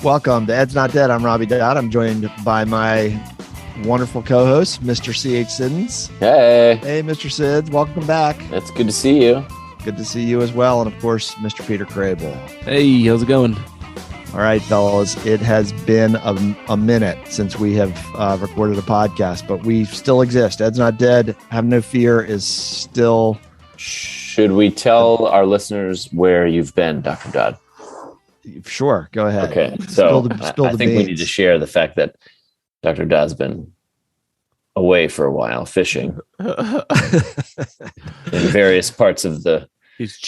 Welcome to Ed's Not Dead. I'm Robbie Dodd. I'm joined by my wonderful co-host, Mr. C.H. Siddons. Hey. Hey, Mr. Sids. Welcome back. It's good to see you. Good to see you as well. And, of course, Mr. Peter Crable. Hey, how's it going? All right, fellas. It has been a minute since we have recorded a podcast, but we still exist. Ed's Not Dead. Have no fear is still... Should we tell our listeners where you've been, Dr. Dodd? Sure. Go ahead. Okay. So I think we need to share the fact that Dr. Dodd's been away for a while fishing in various parts of the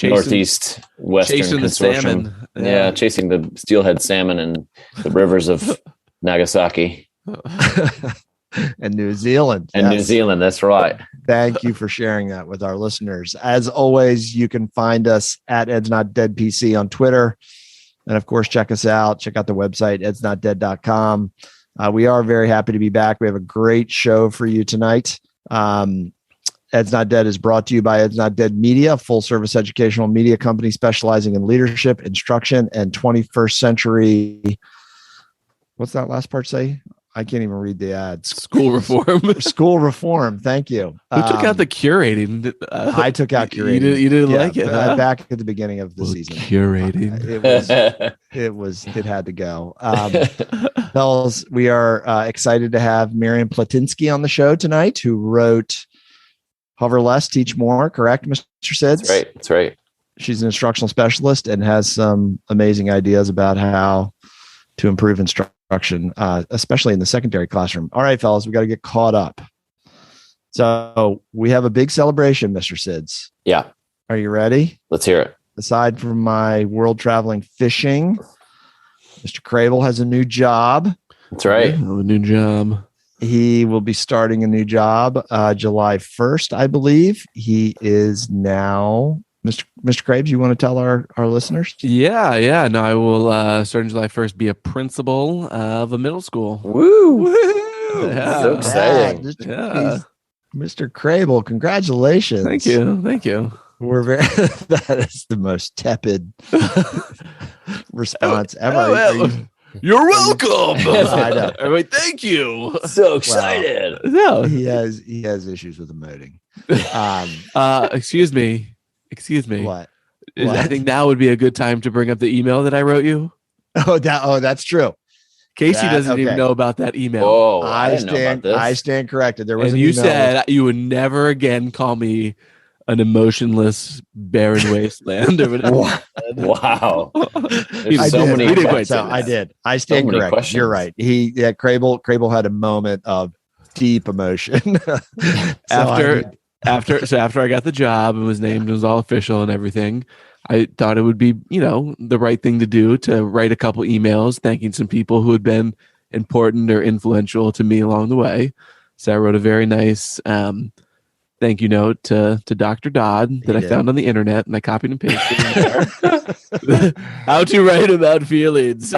northeast western chasing consortium. The salmon. Yeah, chasing the steelhead salmon in the rivers of Nagasaki. And New Zealand. And New Zealand, that's right. Thank you for sharing that with our listeners. As always, you can find us at Ed's Not Dead PC on Twitter. And of course, check us out. Check out the website, edsnotdead.com. We are very happy to be back. We have a great show for you tonight. Ed's Not Dead is brought to you by Ed's Not Dead Media, full service educational media company specializing in leadership, instruction, and 21st century. What's that last part say? I can't even read the ads. School reform. School reform. Thank you. Who took out the curating? I took out curating. You didn't like it, huh? Back at the beginning of the season. Curating. It had to go. Fellas, we are excited to have Miriam Plotinsky on the show tonight, who wrote Hover Less, Teach More. Correct, Mr. Sids? That's right. She's an instructional specialist and has some amazing ideas about how to improve instruction, especially in the secondary classroom. All right, fellas, we got to get caught up. So we have a big celebration, Mr. Sids. Yeah. Are you ready? Let's hear it. Aside from my world traveling fishing, Mr. Crable has a new job. That's right. A new job. He will be starting a new job July 1st, I believe. He is now... Mr. Krabs, you want to tell our listeners? Yeah. No, I will, starting July 1st, be a principal of a middle school. Woo! Yeah. So exciting. Yeah. Mr. Crable, congratulations. Thank you. We're very... That is the most tepid response ever. You're welcome. I know. Everybody, thank you. So excited. No. He has issues with emoting. Excuse me. What? I think now would be a good time to bring up the email that I wrote you. That's true. Casey doesn't even know about that email. Oh, I stand corrected. There was and you said you would never again call me an emotionless barren wasteland or whatever. Wow. I did. I stand corrected. Questions. You're right. Crable had a moment of deep emotion. After I got the job and was named, it was all official and everything, I thought it would be, the right thing to do to write a couple emails thanking some people who had been important or influential to me along the way. So I wrote a very nice thank you note to Dr. Dodd that I found on the internet, and I copied and pasted in there. How to write about feelings.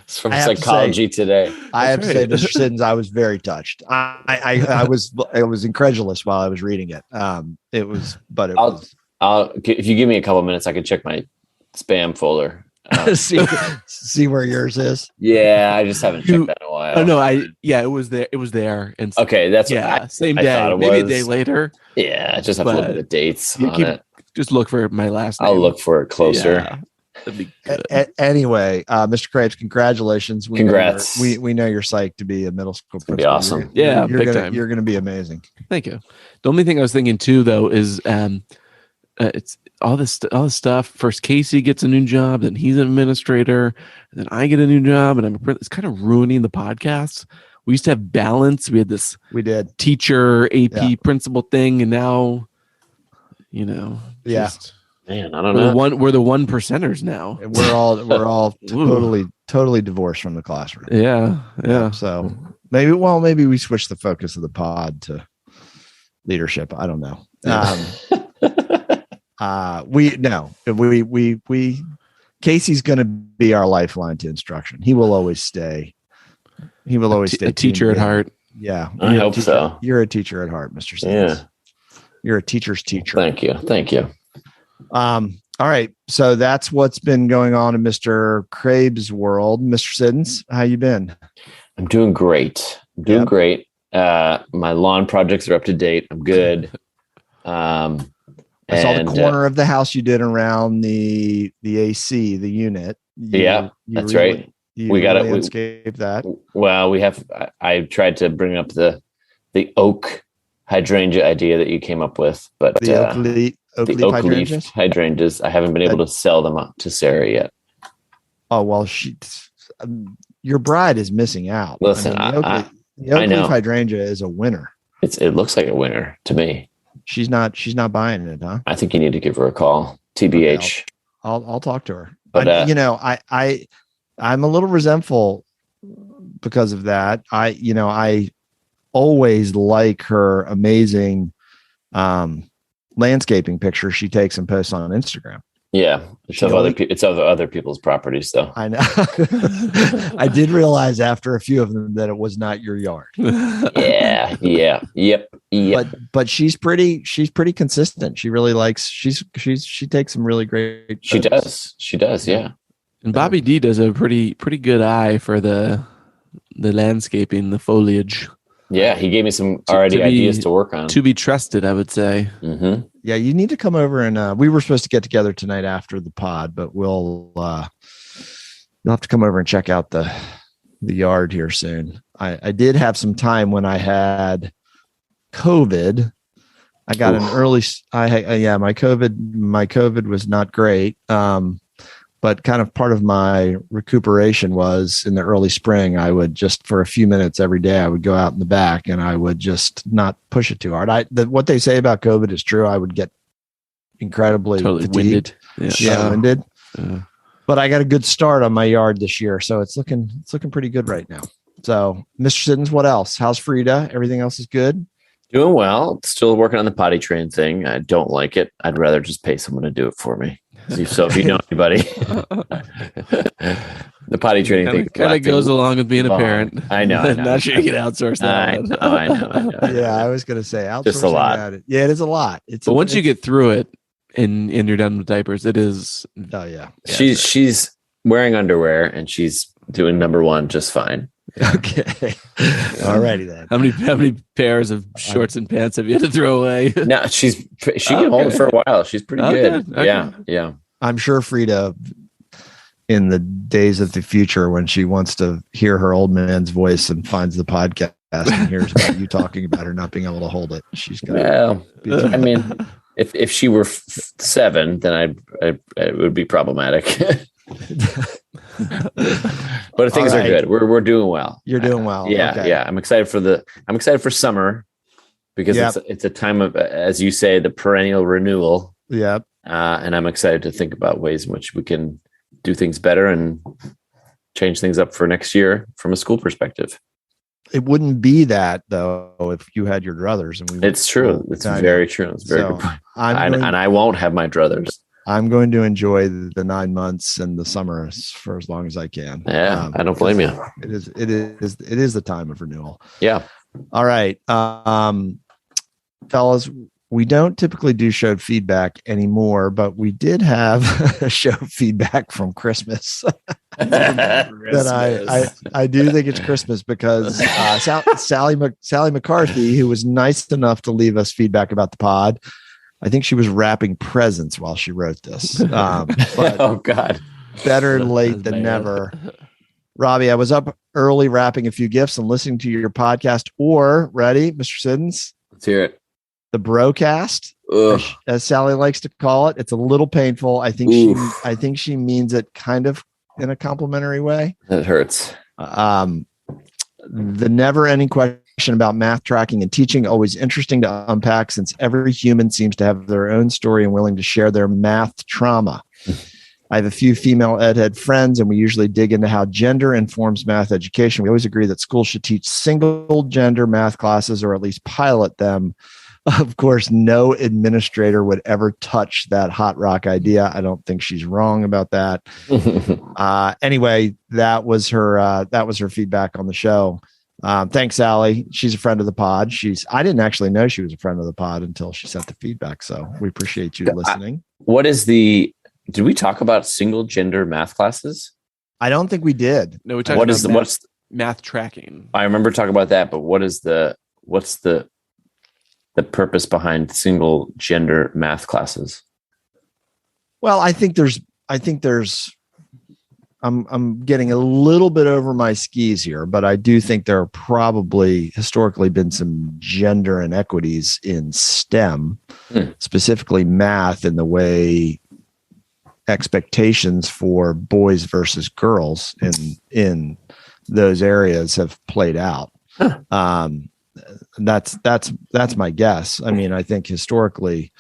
It's from Psychology Today. I have to say, Mr. Siddons, I was very touched. I was incredulous while I was reading it. If you give me a couple minutes, I can check my spam folder. See where yours is. Yeah, I just haven't checked that in a while. Oh no, it was there. It was there. And okay, that's same day, maybe a day later. Yeah, I just have to look at the dates on it. Just look for my last name. I'll look for it closer. Yeah. That'd be good. Anyway, Mr. Krabs, congratulations. Congrats. We know you're psyched to be a middle school principal. Be awesome. You're big time. You're going to be amazing. Thank you. The only thing I was thinking too, though, is it's all this stuff. First, Casey gets a new job, then he's an administrator, and then I get a new job, and it's kind of ruining the podcast. We used to have balance. We had this. We did teacher AP principal thing, and now, Man, I don't know. We're the 1%ers now. We're all totally divorced from the classroom. Yeah. So maybe we switch the focus of the pod to leadership. I don't know. Casey's going to be our lifeline to instruction. He will always stay. Stay a teacher at heart. Yeah, I hope so. You're a teacher at heart, Mr. Sims. Yeah, you're a teacher's teacher. Thank you. All right. So that's what's been going on in Mr. Crabe's world. Mr. Siddons, how you been? I'm doing great. Great. My lawn projects are up to date. I'm good. I saw the corner of the house you did around the AC, the unit. That's right. We got to landscape that. Well, I tried to bring up the oak hydrangea idea that you came up with, but the oak leaf hydrangeas, I haven't been able to sell them up to Sarah yet. Oh, well, your bride is missing out. Listen, the oak leaf hydrangea is a winner. It looks like a winner to me. She's not buying it, huh? I think you need to give her a call. TBH. Okay, I'll talk to her. But I'm a little resentful because of that. I always like her amazing landscaping pictures she takes and posts on Instagram. Yeah, it's of other people's properties, though. I know. I did realize after a few of them that it was not your yard. Yep. But she's pretty consistent. She really likes. She takes some really great. Photos. She does. Yeah. And Bobby D does a pretty good eye for the landscaping, the foliage. Yeah, he gave me some ideas to work on. To be trusted, I would say. Mm-hmm. Yeah, you need to come over and we were supposed to get together tonight after the pod, but you'll have to come over and check out the yard here soon. I did have some time when I had COVID. I got an early. My COVID was not great. But kind of part of my recuperation was in the early spring, I would just for a few minutes every day, I would go out in the back and I would just not push it too hard. What they say about COVID is true. I would get incredibly fatigued. Winded. Yeah. But I got a good start on my yard this year. So it's looking pretty good right now. So Mr. Siddons, what else? How's Frida? Everything else is good? Doing well. Still working on the potty train thing. I don't like it. I'd rather just pay someone to do it for me. So if you know anybody, the potty training thing kind of goes along with being a parent. I know. Not sure you can outsource that. I know. Yeah, I was going to say outsourcing. Just a lot. Yeah, it is a lot. But once you get through it and you're done with diapers, it is. Oh yeah. She's wearing underwear and she's doing number one just fine. Okay. All righty then. How many pairs of shorts and pants have you had to throw away? No, she can hold it for a while. She's pretty good. Okay. Yeah. I'm sure Frida, in the days of the future, when she wants to hear her old man's voice and finds the podcast and hears about you talking about her not being able to hold it, she's gonna. Well, I mean, if she were 7, then it would be problematic. But things are good. We're doing well. You're doing well. Yeah. Okay. Yeah. I'm excited for summer because it's a time of, as you say, the perennial renewal. Yep. And I'm excited to think about ways in which we can do things better and change things up for next year from a school perspective. It wouldn't be that though if you had your druthers. And it's true. It's very true. It's very good point. And I won't have my druthers. I'm going to enjoy the 9 months and the summer for as long as I can. Yeah, I don't blame you. It is the time of renewal. Yeah. All right, fellas. We don't typically do show feedback anymore, but we did have a show feedback from Christmas. That I do think it's Christmas because Sally McCarthy, who was nice enough to leave us feedback about the pod, I think she was wrapping presents while she wrote this. But oh God, better late than never. Robbie, I was up early wrapping a few gifts and listening to your podcast. Or ready, Mr. Siddons? Let's hear it. The Brocast, as Sally likes to call it. It's a little painful. I think she means it kind of in a complimentary way. It hurts. The never-ending question about math tracking and teaching, always interesting to unpack since every human seems to have their own story and willing to share their math trauma. I have a few female ed friends, and we usually dig into how gender informs math education. We always agree that schools should teach single gender math classes or at least pilot them. Of course, no administrator would ever touch that hot rock idea. I don't think she's wrong about that. Anyway, that was her feedback on the show. Thanks, Sally. She's a friend of the pod. I didn't actually know she was a friend of the pod until she sent the feedback. So we appreciate you listening. What is the did we talk about single gender math classes? I don't think we did. No, we talked What about is the what's math tracking. I remember talking about that, but what's the purpose behind single gender math classes? Well, I think there's I'm getting a little bit over my skis here, but I do think there are probably historically been some gender inequities in STEM, specifically math, in the way expectations for boys versus girls in those areas have played out. That's my guess. I mean, I think historically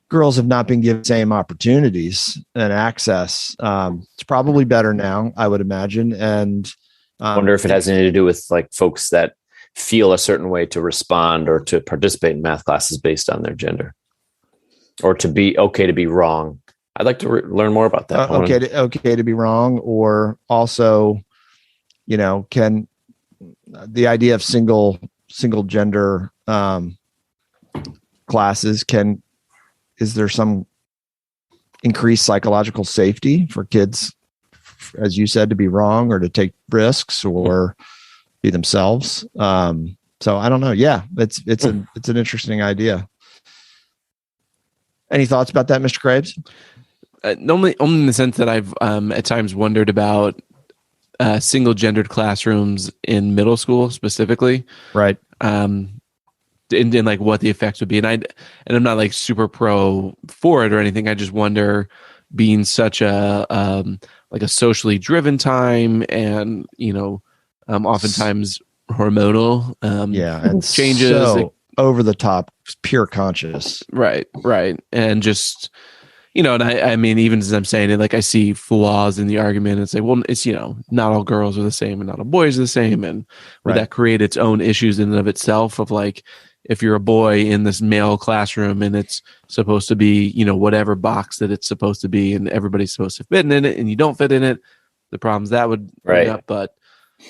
girls have not been given the same opportunities and access. It's probably better now, I would imagine. And I wonder if it has anything to do with like folks that feel a certain way to respond or to participate in math classes based on their gender, or to be okay to be wrong. I'd like to learn more about that. Okay to be wrong, or also, can the idea of single gender classes is there some increased psychological safety for kids, as you said, to be wrong or to take risks or be themselves? So I don't know. Yeah, it's an interesting idea. Any thoughts about that, Mr. Krabs? Only in the sense that I've at times wondered about single gendered classrooms in middle school specifically. Right. In like what the effects would be. And I'm not like super pro for it or anything. I just wonder, being such a like a socially driven time and, oftentimes hormonal and changes. So like, over the top, pure conscious. Right. And just, and I mean, even as I'm saying it, like I see flaws in the argument and say, well, it's, not all girls are the same and not all boys are the same. And would that create its own issues in and of itself of like, if you're a boy in this male classroom and it's supposed to be, whatever box that it's supposed to be and everybody's supposed to fit in it and you don't fit in it, the problems that would bring up. But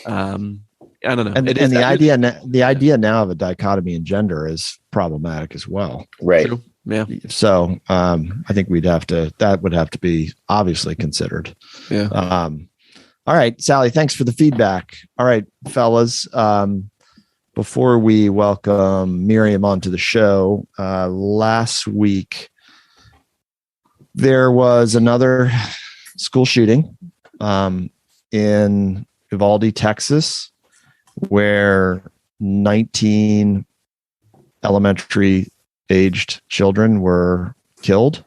I don't know. And the idea now of a dichotomy in gender is problematic as well. Right. True. Yeah. So I think that would have to be obviously considered. Yeah. All right, Sally, thanks for the feedback. All right, fellas. Before we welcome Miriam onto the show, last week there was another school shooting in Uvalde, Texas, where 19 elementary-aged children were killed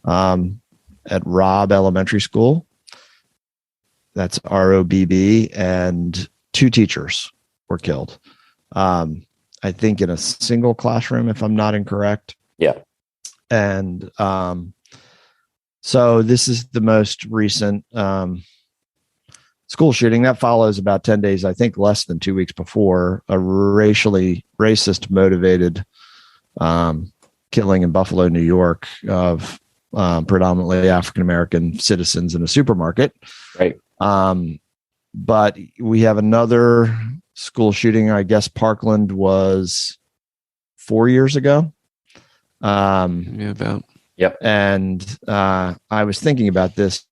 at Robb Elementary School. That's ROBB, and 2 teachers were killed. I think in a single classroom, if I'm not incorrect. Yeah. And so this is the most recent school shooting that follows about 10 days, I think less than 2 weeks before, a racist motivated killing in Buffalo, New York of predominantly African-American citizens in a supermarket. Right. But we have another school shooting. I guess Parkland was 4 years ago. About. Yep. And I was thinking about this,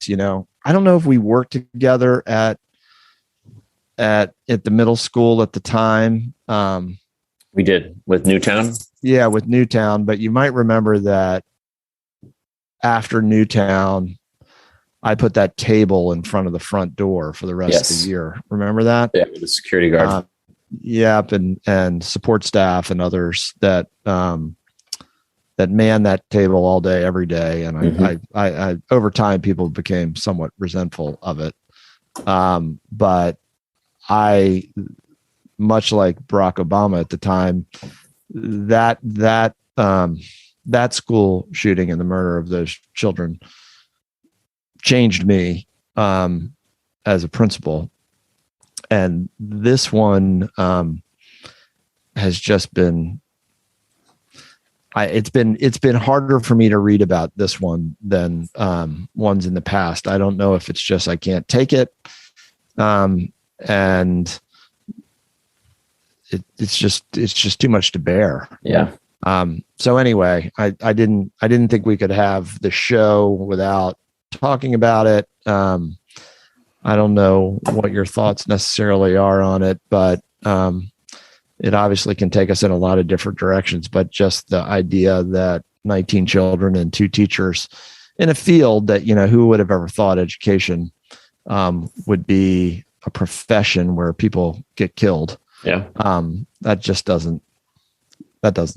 I don't know if we worked together at the middle school at the time. We did with Newtown. Yeah, with Newtown. But you might remember that after Newtown, I put that table in front of the front door for the rest of the year. Remember that? Yeah, with the security guard. Yep, and support staff and others that man that table all day, every day. And I over time, people became somewhat resentful of it. But I, much like Barack Obama at the time, that school shooting and the murder of those children changed me as a principal. And this one has just been, it's been harder for me to read about this one than ones in the past. I don't know if it's just I can't take it, and it's just too much to bear. Yeah, So anyway, I didn't think we could have the show without talking about it. I don't know what your thoughts necessarily are on it, but it obviously can take us in a lot of different directions. But just the idea that 19 children and 2 teachers in a field that, who would have ever thought education would be a profession where people get killed. Yeah. That just doesn't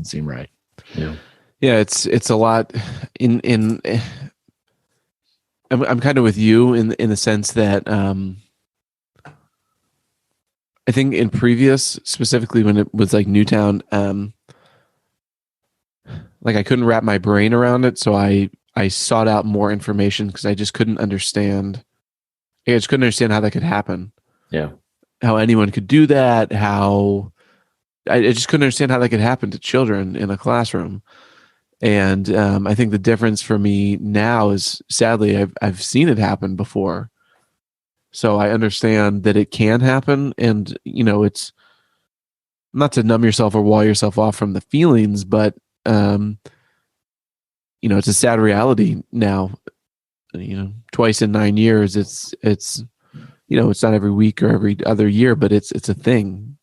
seem right. Yeah. Yeah. It's a lot I'm kind of with you in the sense that I think in previous, specifically when it was like Newtown, like I couldn't wrap my brain around it. So I sought out more information because I just couldn't understand. I just couldn't understand how that could happen. Yeah. How anyone could do that. How I just couldn't understand how that could happen to children in a classroom. And I think the difference for me now is, sadly, I've seen it happen before. So I understand that it can happen. And, it's not to numb yourself or wall yourself off from the feelings, but, it's a sad reality now. Twice in 9 years, it's not every week or every other year, but it's a thing.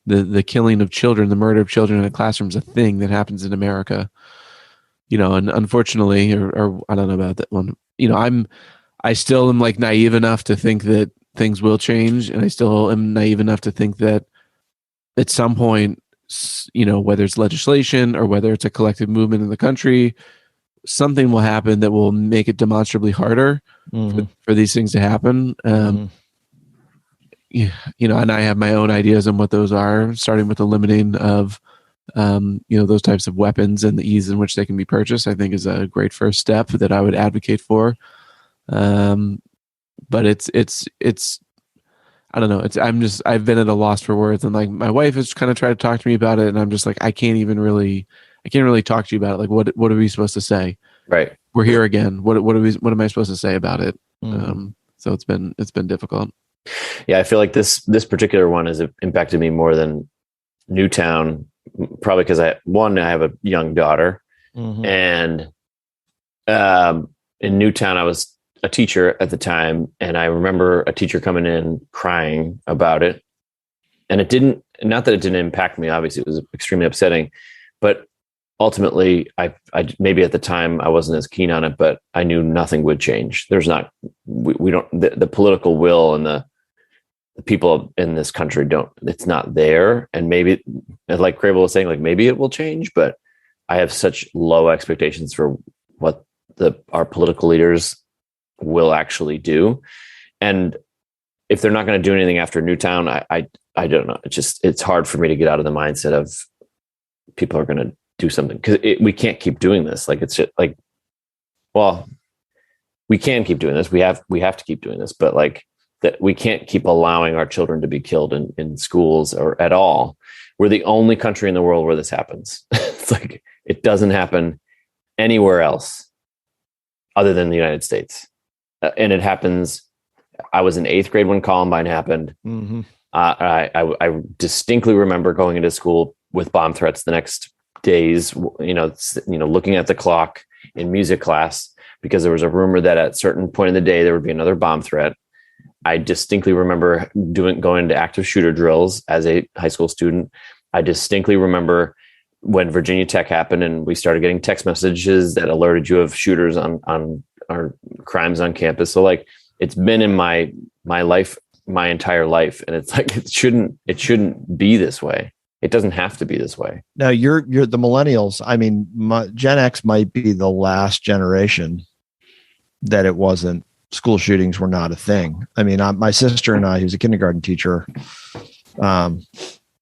The killing of children, the murder of children in a classroom is a thing that happens in America, and unfortunately, or I don't know about that one, I still am like naive enough to think that things will change. And I still am naive enough to think that at some point, whether it's legislation or whether it's a collective movement in the country, something will happen that will make it demonstrably harder for these things to happen. And I have my own ideas on what those are, starting with the limiting of, those types of weapons and the ease in which they can be purchased, I think is a great first step that I would advocate for. But it's, I don't know. I've been at a loss for words, and like my wife has kind of tried to talk to me about it, and I'm just like, I can't really talk to you about it. Like, what are we supposed to say? Right. We're here again. What am I supposed to say about it? So it's been difficult. Yeah, I feel like this particular one has impacted me more than Newtown, probably because I have a young daughter, and in Newtown I was a teacher at the time, and I remember a teacher coming in crying about it, and not that it didn't impact me. Obviously, it was extremely upsetting, but ultimately, I maybe at the time I wasn't as keen on it, but I knew nothing would change. There's not, we don't, the political will and the people in this country it's not there. And maybe, like Crable was saying, like maybe it will change, but I have such low expectations for what our political leaders will actually do. And if they're not going to do anything after Newtown, I don't know. It's hard for me to get out of the mindset of people are going to do something, because we can't keep doing this. Like, it's just like, well, we can keep doing this. We have to keep doing this, but like that, we can't keep allowing our children to be killed in schools or at all. We're the only country in the world where this happens. It's like, it doesn't happen anywhere else other than the United States. And it happens. I was in 8th grade when Columbine happened. I distinctly remember going into school with bomb threats the next days, looking at the clock in music class, because there was a rumor that at a certain point in the day there would be another bomb threat. I distinctly remember going to active shooter drills as a high school student. I distinctly remember when Virginia Tech happened and we started getting text messages that alerted you of shooters on our crimes on campus. So like, it's been in my life, my entire life, and it's like, it shouldn't be this way. It doesn't have to be this way. Now you're the millennials. I mean, Gen X might be the last generation that it wasn't, school shootings were not a thing. I mean, my sister and I, who's a kindergarten teacher,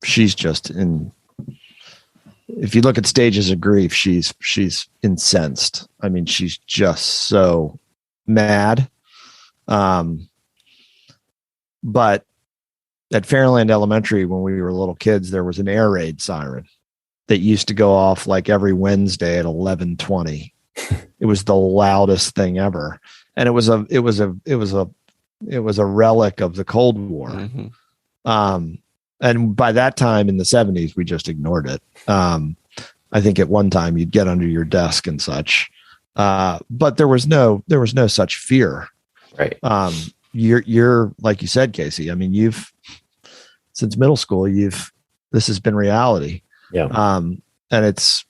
she's just if you look at stages of grief, she's incensed. I mean, she's just so mad. But at Fairland Elementary, when we were little kids, there was an air raid siren that used to go off like every Wednesday at 11:20. It was the loudest thing ever. And it was a relic of the Cold War. And by that time in the 70s, we just ignored it. I think at one time you'd get under your desk and such, but there was no such fear. Right. You're like you said, Casey. I mean, since middle school, this has been reality. Yeah. And it's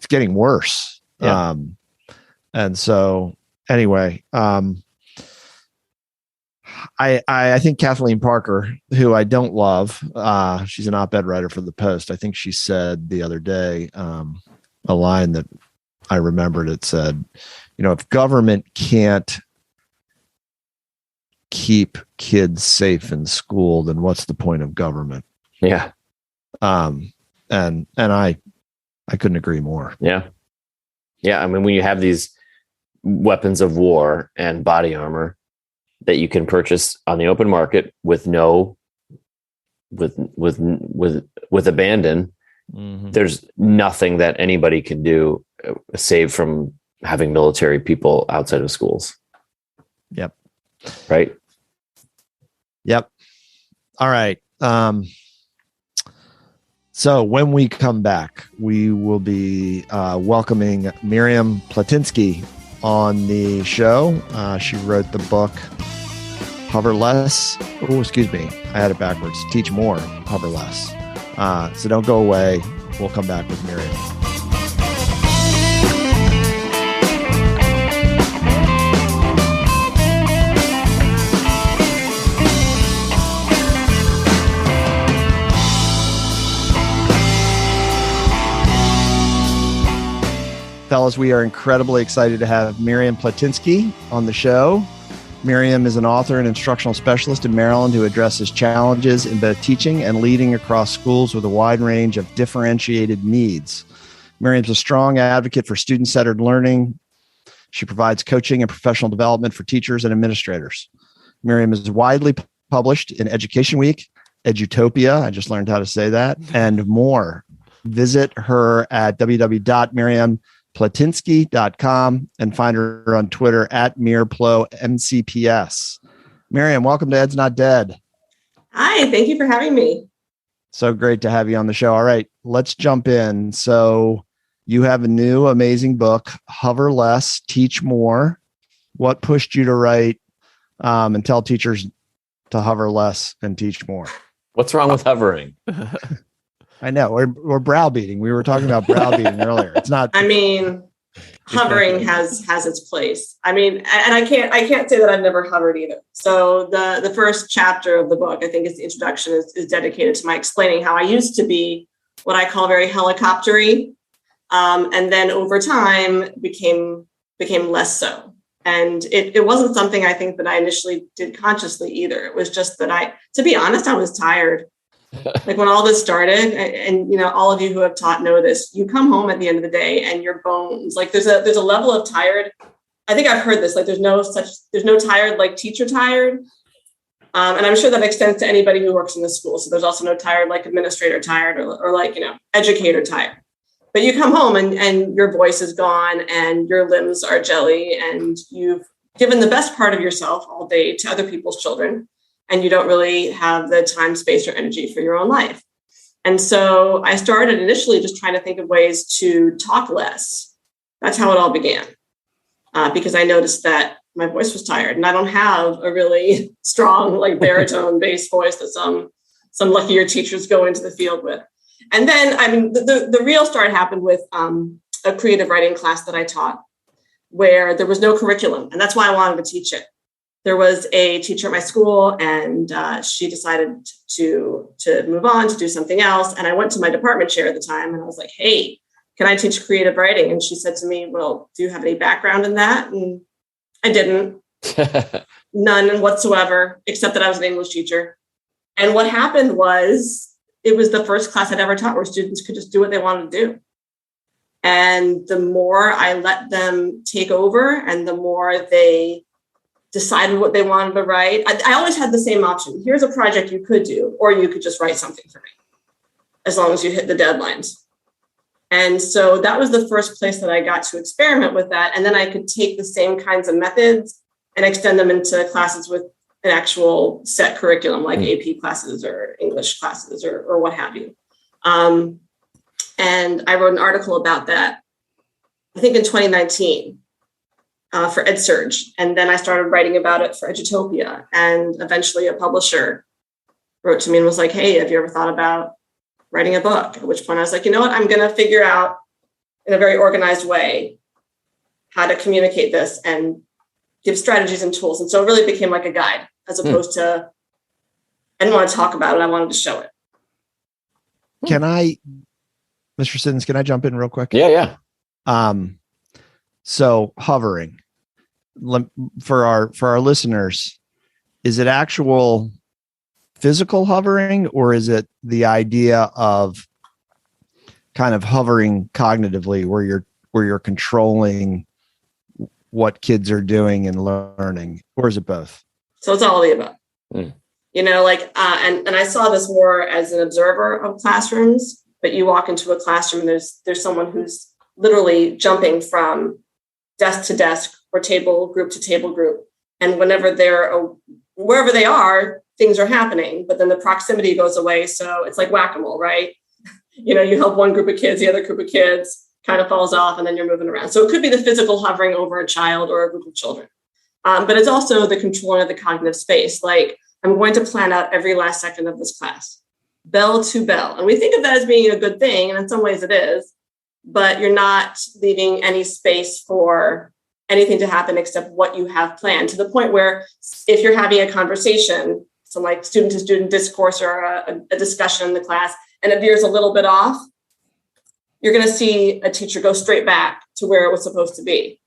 getting worse. Yeah. And so anyway, I think Kathleen Parker, who I don't love, she's an op-ed writer for the Post. I think she said the other day, a line that I remembered. It said, if government can't keep kids safe in school, then what's the point of government? Yeah. And I couldn't agree more. Yeah. Yeah. I mean, when you have these weapons of war and body armor that you can purchase on the open market with abandon, mm-hmm. There's nothing that anybody can do save from having military people outside of schools. Yep. Right. Yep. All right. So when we come back, we will be welcoming Miriam Plotinsky on the show. She wrote the book Hover Less. Oh, excuse me. I had it backwards. Teach More, Hover Less. So don't go away. We'll come back with Miriam. Fellas, we are incredibly excited to have Miriam Plotinsky on the show. Miriam is an author and instructional specialist in Maryland who addresses challenges in both teaching and leading across schools with a wide range of differentiated needs. Miriam's a strong advocate for student-centered learning. She provides coaching and professional development for teachers and administrators. Miriam is widely published in Education Week, Edutopia, I just learned how to say that, and more. Visit her at www.miriamplotinsky.com and find her on Twitter at MirPloMCPS. Miriam, welcome to Ed's Not Dead. Hi, thank you for having me. So great to have you on the show. All right, let's jump in. So you have a new amazing book, Hover Less, Teach More. What pushed you to write and tell teachers to hover less and teach more? What's wrong with hovering? I know we're browbeating. We were talking about browbeating earlier. It's not. I mean, hovering has its place. I mean, and I can't say that I've never hovered either. So the first chapter of the book, I think, is the introduction, is dedicated to my explaining how I used to be what I call very helicoptery, and then over time became less so. And it wasn't something I think that I initially did consciously either. It was just that to be honest, I was tired. Like when all this started, and all of you who have taught know this, you come home at the end of the day and your bones, like there's a level of tired. I think I've heard this, like there's no tired like teacher tired. And I'm sure that extends to anybody who works in the school. So there's also no tired like administrator tired or like, educator tired. But you come home and your voice is gone and your limbs are jelly and you've given the best part of yourself all day to other people's children. And you don't really have the time, space, or energy for your own life. And so I started initially just trying to think of ways to talk less. That's how it all began. Because I noticed that my voice was tired and I don't have a really strong, like baritone bass voice that some luckier teachers go into the field with. And then, I mean, the real start happened with a creative writing class that I taught where there was no curriculum. And that's why I wanted to teach it. There was a teacher at my school and she decided to move on to do something else. And I went to my department chair at the time and I was like, hey, can I teach creative writing? And she said to me, well, do you have any background in that? And I didn't. None whatsoever, except that I was an English teacher. And what happened was it was the first class I'd ever taught where students could just do what they wanted to do. And the more I let them take over and the more they decided what they wanted to write. I always had the same option. Here's a project you could do, or you could just write something for me, as long as you hit the deadlines. And so that was the first place that I got to experiment with that. And then I could take the same kinds of methods and extend them into classes with an actual set curriculum like AP classes or English classes or what have you. And I wrote an article about that, I think in 2019 for EdSurge. And then I started writing about it for Edutopia. And eventually a publisher wrote to me and was like, hey, have you ever thought about writing a book? At which point I was like, you know what, I'm going to figure out in a very organized way how to communicate this and give strategies and tools. And so it really became like a guide as opposed to, I didn't want to talk about it. I wanted to show it. Can I, Mr. Siddons, can I jump in real quick? Yeah. So hovering for our listeners, is it actual physical hovering, or is it the idea of kind of hovering cognitively where you're controlling what kids are doing and learning, or is it both? So it's all of the above. You know, like, and I saw this more as an observer of classrooms, but you walk into a classroom and there's someone who's literally jumping from desk to desk or table group to table group. And whenever wherever they are, things are happening, but then the proximity goes away. So it's like whack-a-mole, right? You know, you help one group of kids, the other group of kids kind of falls off, and then you're moving around. So it could be the physical hovering over a child or a group of children. But it's also the controlling of the cognitive space. Like, I'm going to plan out every last second of this class, bell to bell. And we think of that as being a good thing, and in some ways it is, but you're not leaving any space for anything to happen except what you have planned, to the point where if you're having a conversation, so like student to student discourse or a discussion in the class, and it veers a little bit off, you're going to see a teacher go straight back to where it was supposed to be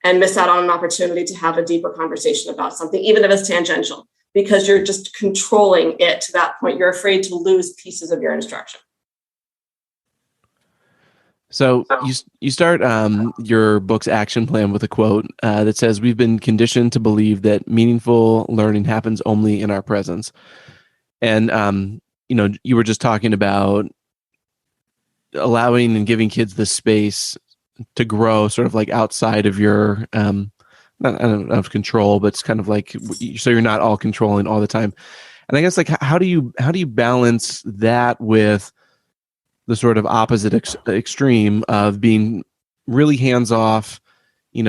and miss out on an opportunity to have a deeper conversation about something, even if it's tangential, because you're just controlling it to that point. You're afraid to lose pieces of your instruction. So you start your book's action plan with a quote that says, "We've been conditioned to believe that meaningful learning happens only in our presence." And you were just talking about allowing and giving kids the space to grow, sort of like outside of your not of control, but it's kind of like so you're not all controlling all the time. And I guess like how do you balance that with the sort of opposite extreme of being really hands off,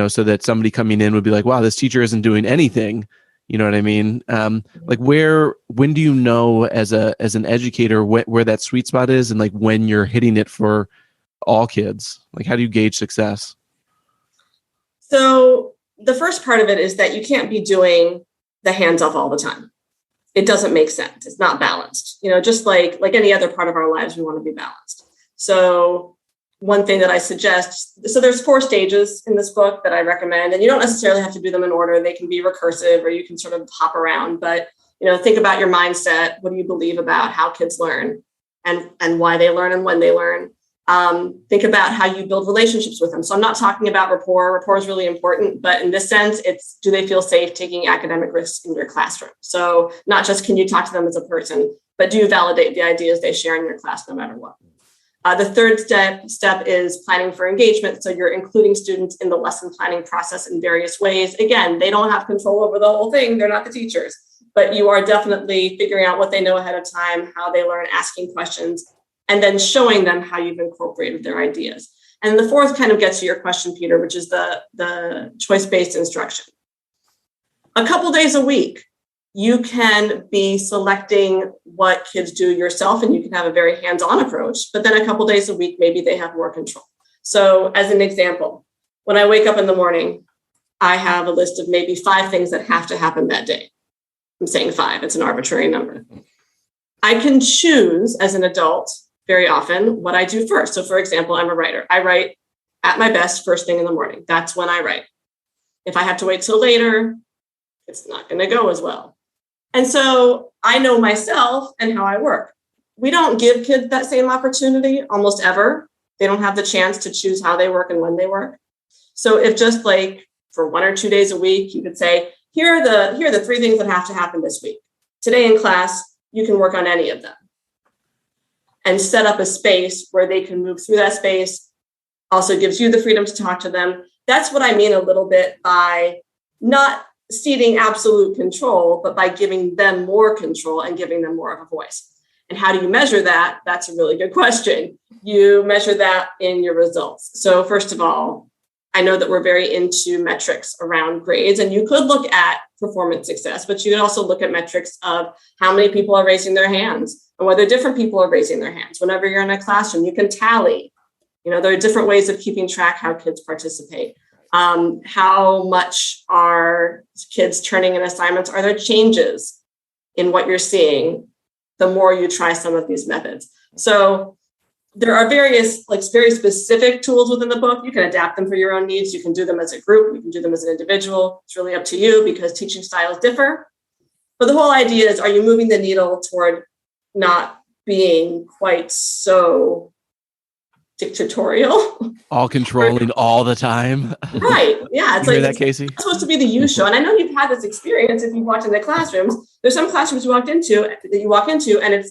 so that somebody coming in would be like, wow, this teacher isn't doing anything. You know what I mean? Like when do you know as an educator where that sweet spot is, and like when you're hitting it for all kids? Like, how do you gauge success? So the first part of it is that you can't be doing the hands off all the time. It doesn't make sense. It's not balanced. Just like any other part of our lives, we want to be balanced. So one thing that I suggest, so there's 4 stages in this book that I recommend, and you don't necessarily have to do them in order. They can be recursive, or you can sort of hop around, but, think about your mindset. What do you believe about how kids learn and why they learn and when they learn? Think about how you build relationships with them. So I'm not talking about rapport. Rapport is really important, but in this sense, it's, do they feel safe taking academic risks in your classroom? So not just can you talk to them as a person, but do you validate the ideas they share in your class no matter what? The third step is planning for engagement. So you're including students in the lesson planning process in various ways. Again, they don't have control over the whole thing. They're not the teachers, but you are definitely figuring out what they know ahead of time, how they learn, asking questions, and then showing them how you've incorporated their ideas. And the fourth kind of gets to your question, Peter, which is the choice-based instruction. A couple days a week, you can be selecting what kids do yourself, and you can have a very hands-on approach, but then a couple days a week, maybe they have more control. So as an example, when I wake up in the morning, I have a list of maybe 5 things that have to happen that day. I'm saying 5, it's an arbitrary number. I can choose as an adult very often what I do first. So for example, I'm a writer. I write at my best first thing in the morning. That's when I write. If I have to wait till later, it's not going to go as well. And so I know myself and how I work. We don't give kids that same opportunity almost ever. They don't have the chance to choose how they work and when they work. So if just like for 1 or 2 days a week, you could say, here are the 3 things that have to happen this week. Today in class, you can work on any of them. And set up a space where they can move through that space. Also gives you the freedom to talk to them. That's what I mean a little bit by not ceding absolute control, but by giving them more control and giving them more of a voice. And how do you measure that? That's a really good question. You measure that in your results. So first of all, I know that we're very into metrics around grades, and you could look at performance success, but you could also look at metrics of how many people are raising their hands and whether different people are raising their hands. Whenever you're in a classroom, you can tally. There are different ways of keeping track how kids participate. How much are kids turning in assignments? Are there changes in what you're seeing the more you try some of these methods? So there are various very specific tools within the book. You can adapt them for your own needs. You can do them as a group. You can do them as an individual. It's really up to you because teaching styles differ. But the whole idea is, are you moving the needle toward not being quite so dictatorial? All controlling all the time. Right. Yeah. It's you hear that, Casey? It's supposed to be the you show. And I know you've had this experience if you've walked into classrooms. There's some classrooms you walk into and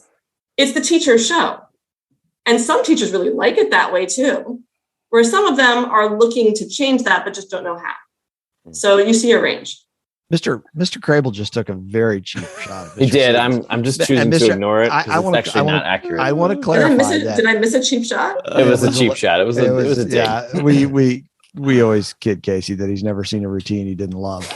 it's the teacher's show. And some teachers really like it that way too, where some of them are looking to change that, but just don't know how. So you see a range. Mr. Crable just took a very cheap shot. He did. I'm just choosing to ignore it. It's actually not accurate. I want to clarify that. Did I miss a cheap shot? It was a cheap shot. It was a dig. Yeah, we always kid Casey that he's never seen a routine he didn't love,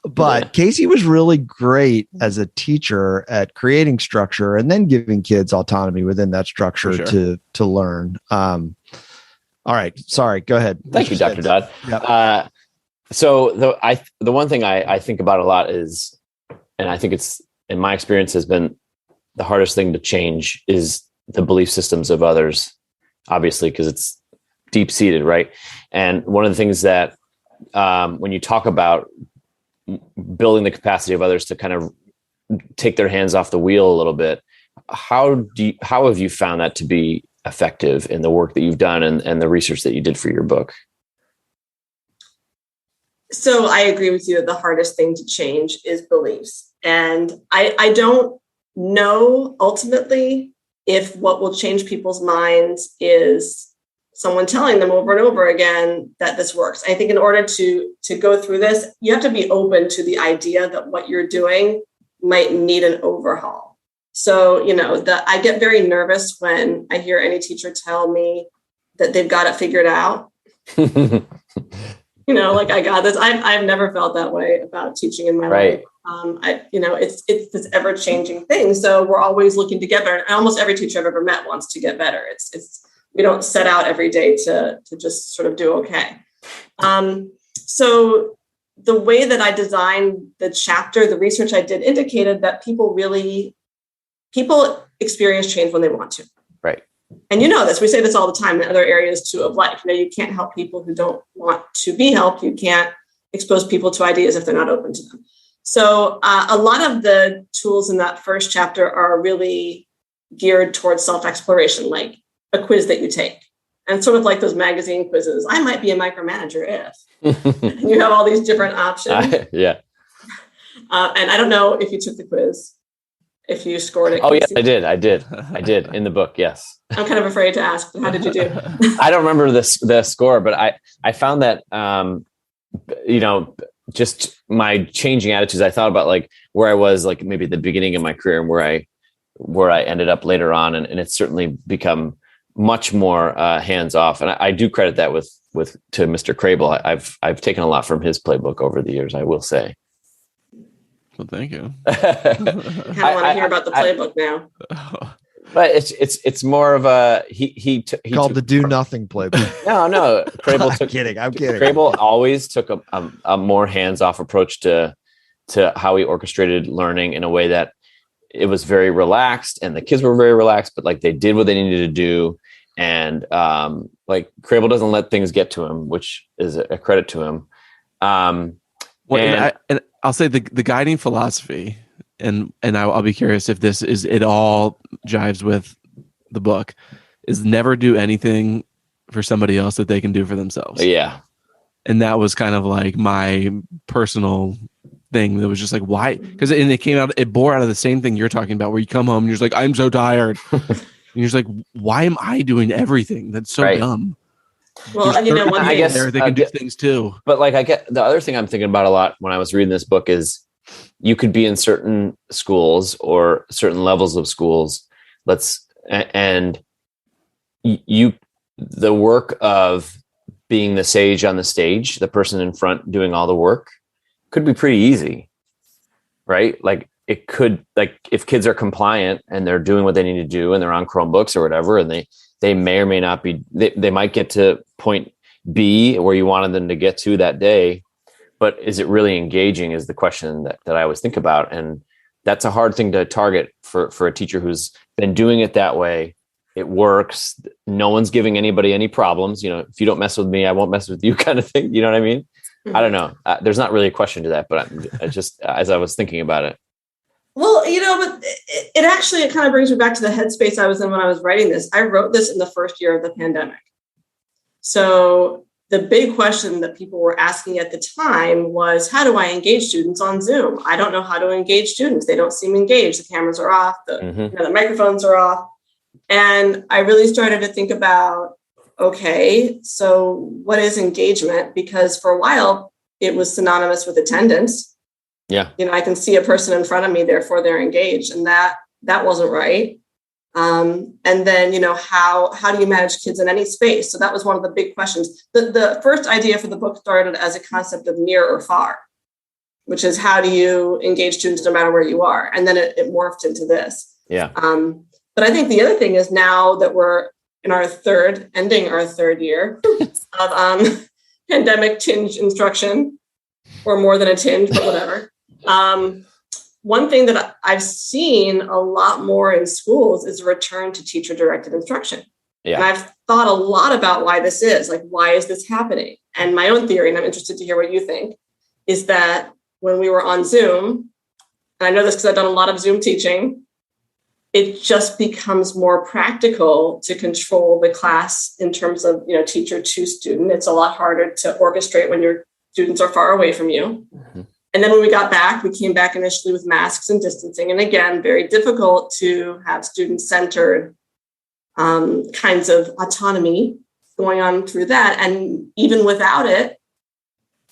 but Casey was really great as a teacher at creating structure and then giving kids autonomy within that structure to learn. All right. Sorry. Go ahead. Thank you, Dr. Dodd. Yep. So the one thing I think about a lot is, and I think it's, in my experience, has been the hardest thing to change is the belief systems of others, obviously, because it's deep seated, right? And one of the things that when you talk about building the capacity of others to kind of take their hands off the wheel a little bit, how have you found that to be effective in the work that you've done and the research that you did for your book? So I agree with you that the hardest thing to change is beliefs. And I don't know ultimately if what will change people's minds is someone telling them over and over again that this works. I think in order to go through this, you have to be open to the idea that what you're doing might need an overhaul. So, I get very nervous when I hear any teacher tell me that they've got it figured out. I got this. I've never felt that way about teaching in my life. It's this ever changing thing. So we're always looking together. And almost every teacher I've ever met wants to get better. We don't set out every day to just sort of do okay. So the way that I designed the chapter, the research I did indicated that people experience change when they want to. Right. And this, we say this all the time in other areas too of life. You can't help people who don't want to be helped. You can't expose people to ideas if they're not open to them. So a lot of the tools in that first chapter are really geared towards self-exploration, like a quiz that you take. And sort of like those magazine quizzes, I might be a micromanager if. And you have all these different options. Yeah. And I don't know if you took the quiz, if you scored it. Oh, yes, I did in the book. Yes. I'm kind of afraid to ask, but how did you do? I don't remember the score, but I found that, just my changing attitudes. I thought about where I was maybe at the beginning of my career and where I ended up later on. And it's certainly become much more hands off. And I do credit that to Mr. Crable. I've taken a lot from his playbook over the years, I will say. Well, thank you. I kind of want to hear about the playbook now. But it's more of a he called the do nothing playbook. No. Crable I'm kidding. Crable always took a more hands off approach to how he orchestrated learning in a way that it was very relaxed, and the kids were very relaxed, but they did what they needed to do. And Crable doesn't let things get to him, which is a credit to him. And I'll say the guiding philosophy, and I'll be curious if it all jives with the book, is never do anything for somebody else that they can do for themselves. Yeah. And that was kind of my personal thing that was just why? Because it bore out of the same thing you're talking about, where you come home and you're just I'm so tired. And you're just why am I doing everything? That's so dumb. Well, and one I guess they can do things too. But like, I get the other thing I'm thinking about a lot when I was reading this book is you could be in certain schools or certain levels of schools. And the work of being the sage on the stage, the person in front doing all the work, could be pretty easy, right? Like it could, like if kids are compliant and they're doing what they need to do and they're on Chromebooks or whatever, and they may or may not be, they might get to point B where you wanted them to get to that day, but is it really engaging is the question that I always think about. And that's a hard thing to target for a teacher who's been doing it that way. It works. No one's giving anybody any problems. If you don't mess with me, I won't mess with you kind of thing. You know what I mean? I don't know. There's not really a question to that, but I just, as I was thinking about it. Well, but it kind of brings me back to the headspace I was in when I was writing this. I wrote this in the first year of the pandemic. So the big question that people were asking at the time was, how do I engage students on Zoom? I don't know how to engage students. They don't seem engaged. The cameras are off. The microphones are off. And I really started to think about, okay, so what is engagement? Because for a while, it was synonymous with attendance. Yeah. I can see a person in front of me, therefore they're engaged. And that wasn't right. And then, how do you manage kids in any space? So that was one of the big questions. The first idea for the book started as a concept of near or far, which is how do you engage students no matter where you are? And then it morphed into this. Yeah. But I think the other thing is now that we're ending our third year of pandemic tinge instruction, or more than a tinge, but whatever. One thing that I've seen a lot more in schools is a return to teacher-directed instruction. Yeah. And I've thought a lot about why this is, like, why is this happening? And my own theory, and I'm interested to hear what you think, is that when we were on Zoom, and I know this because I've done a lot of Zoom teaching, it just becomes more practical to control the class in terms of, teacher to student. It's a lot harder to orchestrate when your students are far away from you. Mm-hmm. And then when we got back, we came back initially with masks and distancing. And again, very difficult to have student-centered kinds of autonomy going on through that. And even without it,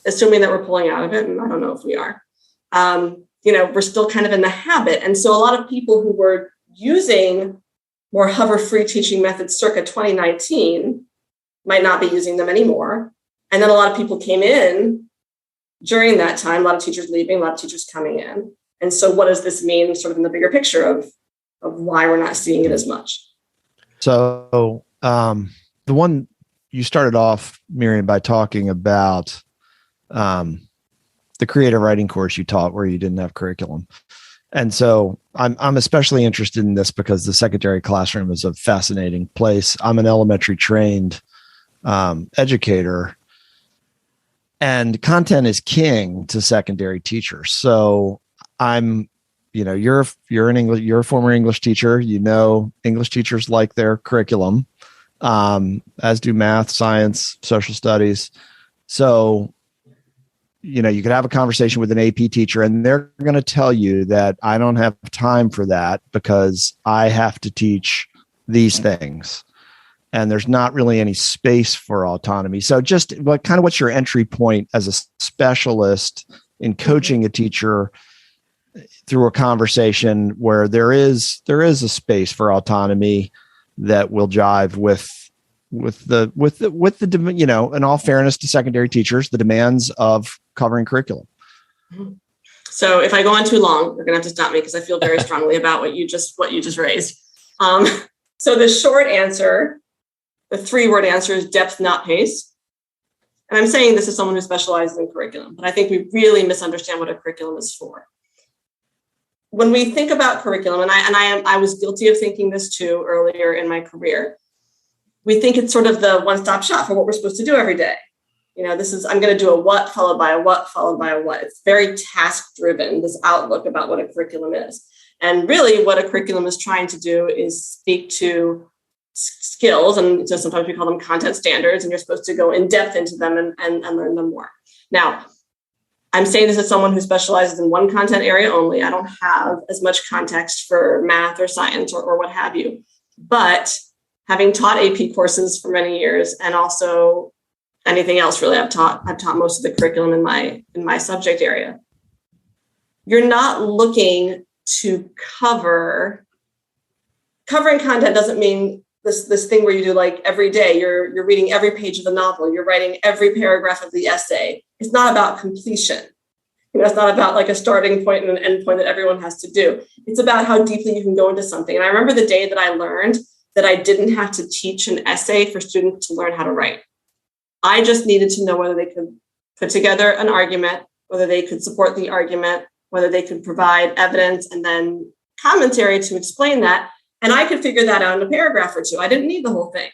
assuming that we're pulling out of it, and I don't know if we are, we're still kind of in the habit. And so a lot of people who were using more hover-free teaching methods circa 2019 might not be using them anymore. And then a lot of people came in during that time, a lot of teachers leaving, a lot of teachers coming in. And so what does this mean sort of in the bigger picture of why we're not seeing it as much? So the one you started off, Miriam, by talking about the creative writing course you taught where you didn't have curriculum. And so I'm especially interested in this because the secondary classroom is a fascinating place. I'm an elementary trained educator, and content is king to secondary teachers. So you're a former English teacher. English teachers like their curriculum, as do math, science, social studies. So you could have a conversation with an AP teacher and they're going to tell you that I don't have time for that because I have to teach these things. And there's not really any space for autonomy. So just what's your entry point as a specialist in coaching a teacher through a conversation where there is a space for autonomy that will jive with in all fairness to secondary teachers, the demands of covering curriculum. So if I go on too long, you're going to have to stop me because I feel very strongly about what you just raised. So the short answer, the 3-word answer is depth, not pace. And I'm saying this as someone who specializes in curriculum, but I think we really misunderstand what a curriculum is for. When we think about curriculum, and I was guilty of thinking this too earlier in my career, we think it's sort of the one-stop shop for what we're supposed to do every day. I'm going to do a what followed by a what followed by a what. It's very task-driven, this outlook about what a curriculum is. And really what a curriculum is trying to do is speak to skills. And so sometimes we call them content standards, and you're supposed to go in depth into them and learn them more. Now, I'm saying this as someone who specializes in one content area only. I don't have as much context for math or science or what have you. But having taught AP courses for many years, and also anything else really. I've taught most of the curriculum in my subject area. You're not looking to covering content doesn't mean this thing where you do like every day, you're reading every page of the novel, you're writing every paragraph of the essay. It's not about completion. It's not about like a starting point and an end point that everyone has to do. It's about how deeply you can go into something. And I remember the day that I learned that I didn't have to teach an essay for students to learn how to write. I just needed to know whether they could put together an argument, whether they could support the argument, whether they could provide evidence and then commentary to explain that. And I could figure that out in a paragraph or two. I didn't need the whole thing.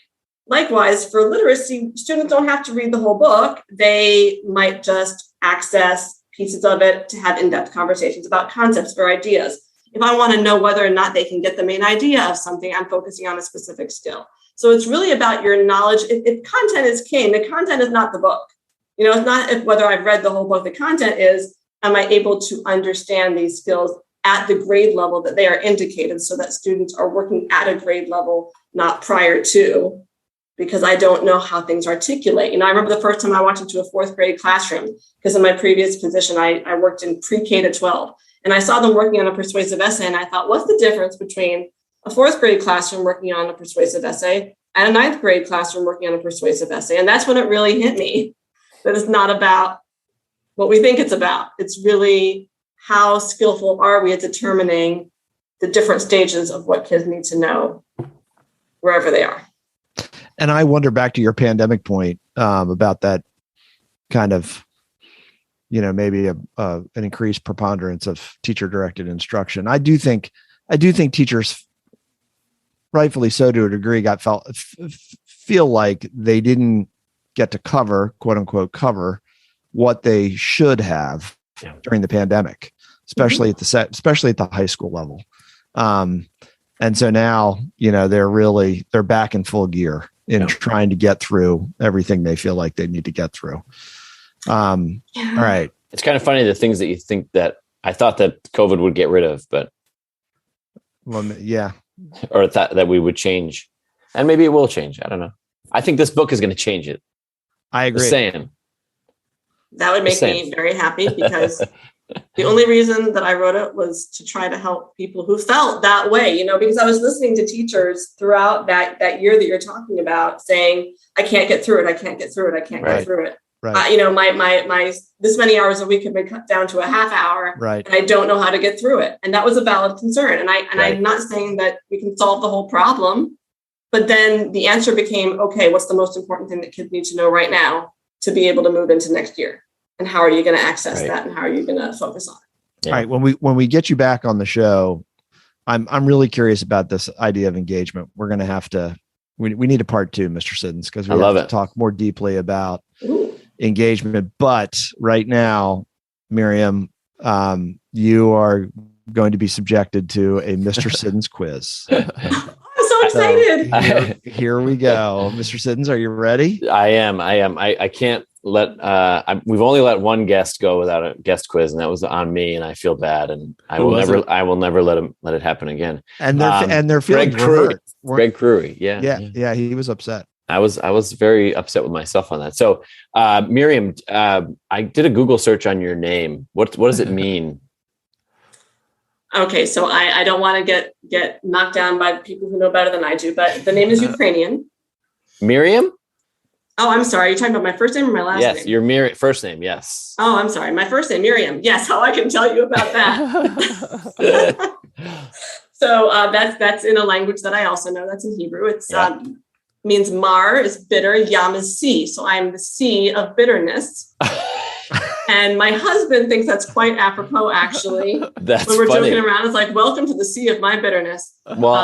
Likewise, for literacy, students don't have to read the whole book. They might just access pieces of it to have in-depth conversations about concepts or ideas. If I want to know whether or not they can get the main idea of something, I'm focusing on a specific skill. So it's really about your knowledge. If content is king, the content is not the book. It's not whether I've read the whole book. The content is, am I able to understand these skills at the grade level that they are indicated, so that students are working at a grade level, not prior to, because I don't know how things articulate. I remember the first time I walked into a fourth grade classroom, because in my previous position, I worked in pre-K to 12, and I saw them working on a persuasive essay, and I thought, what's the difference between a fourth grade classroom working on a persuasive essay and a ninth grade classroom working on a persuasive essay? And that's when it really hit me that it's not about what we think it's about. It's really how skillful are we at determining the different stages of what kids need to know wherever they are. And I wonder, back to your pandemic point, about that kind of, maybe an increased preponderance of teacher-directed instruction. I do think teachers, rightfully so to a degree, feel like they didn't get to cover, quote unquote, cover what they should have during the pandemic, especially at the high school level. And so now, they're back in full gear in trying to get through everything they feel like they need to get through. All right. It's kind of funny, the things that you think that I thought that COVID would get rid of, but or that we would change, and maybe it will change. I don't know. I think this book is going to change it. I agree. Just saying. That would make me very happy, because the only reason that I wrote it was to try to help people who felt that way, because I was listening to teachers throughout that year that you're talking about saying, I can't get through it. I can't get through it. I can't get through it. Right. My this many hours a week have been cut down to a half hour, right, and I don't know how to get through it. And that was a valid concern. And I'm not saying that we can solve the whole problem, but then the answer became, okay, what's the most important thing that kids need to know right now to be able to move into next year? And how are you going to access that? And how are you going to focus on it? Yeah. All right. When we get you back on the show, I'm really curious about this idea of engagement. We're going to have to, we need a part 2, Mr. Siddons, because we have to talk more deeply about engagement. But right now, Miriam, you are going to be subjected to a Mr. Siddons quiz. I'm so excited. Here we go. Mr. Siddons, are you ready? I am. I can't let we've only let one guest go without a guest quiz, and that was on me, and I feel bad, and I will never let it happen again. And they're feeling Greg Crewy. Yeah, he was upset. I was very upset with myself on that. So Miriam, I did a Google search on your name. What does it mean? Okay, so I don't want to get knocked down by people who know better than I do, but the name is Ukrainian. Miriam? Oh, I'm sorry. You're talking about my first name or my last name? Yes, your first name, yes. Oh, I'm sorry. My first name, Miriam. Yes, how I can tell you about that. So that's in a language that I also know. That's in Hebrew. It's means mar is bitter, yam is sea. So I'm the sea of bitterness. And my husband thinks that's quite apropos, actually. That's when we're funny. joking around, it's like, welcome to the sea of my bitterness. Well,